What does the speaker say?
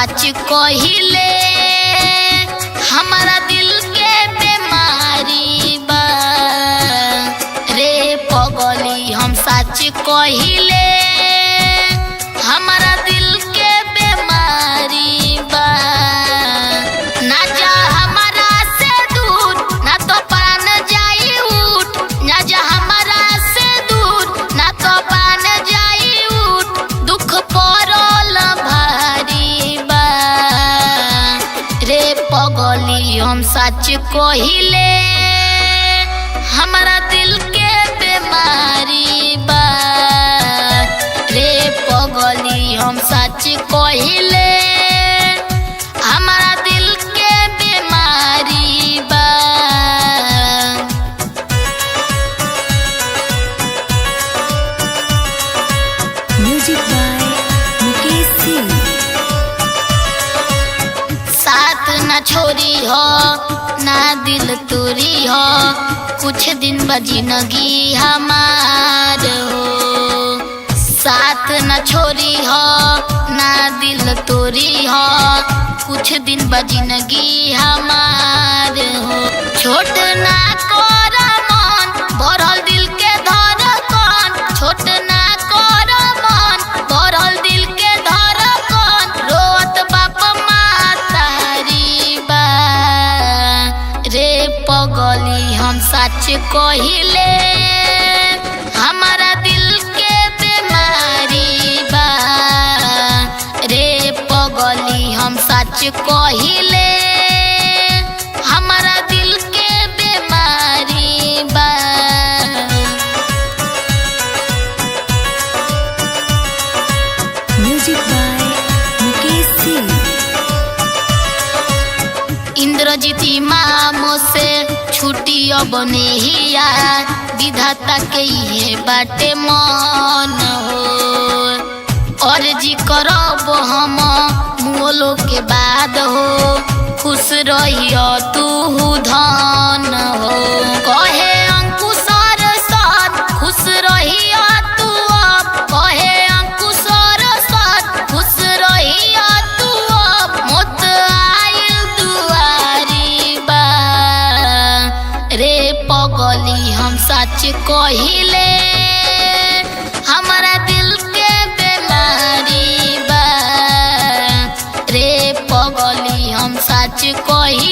सच कहिले हमारा दिल के बीमारी बा रे पगली हम सच कहिले हमारा दिल के बीमारी बा ना जा हमारा से दूर ना तो पान जाई उठ ना जा हमारा से दूर ना तो पान जाई उठ दुख पड़ल भारी बा रे पगली हम सच कहिले हमारा दिल के बीमारी बा रे पगली हम सच कहिले हमारा दिल के बीमारी बा। Music by Mukesh Singh. साथ न छोरी हो ना दिल तोरी हो कुछ दिन बजिनगी हमार हो। साथ न छोरी हो ना दिल तोरी हो कुछ दिन बजिनगी हमार हो। छोट ना कर मन बढ़ल दिल के धड़कन छोट ना कर मन बढ़ल दिल के धड़कन रोत बाप मातारी बा रे पगली हम सच कहिले हमारा दिल के बीमारी बा रे पगली हम सच कहिले हमारा दिल के बीमारी बा। Music by Mukesh Singh. इंद्रजीत मामो से छुट्टी अब नेहिया विधाता के ये बाटे मन हो। और जी करब हम मोलो के बाद हो खुश रहियो तू धन हो। कहे अंकुशर सर खुश रहियो तू अब कहे अंकुशर सर खुश रहियो तू अब मोत आइल दुआरी बा रे पगली हम सच कहिले हमारा दिल के बीमारी बा रे पगली हम सच कहिले।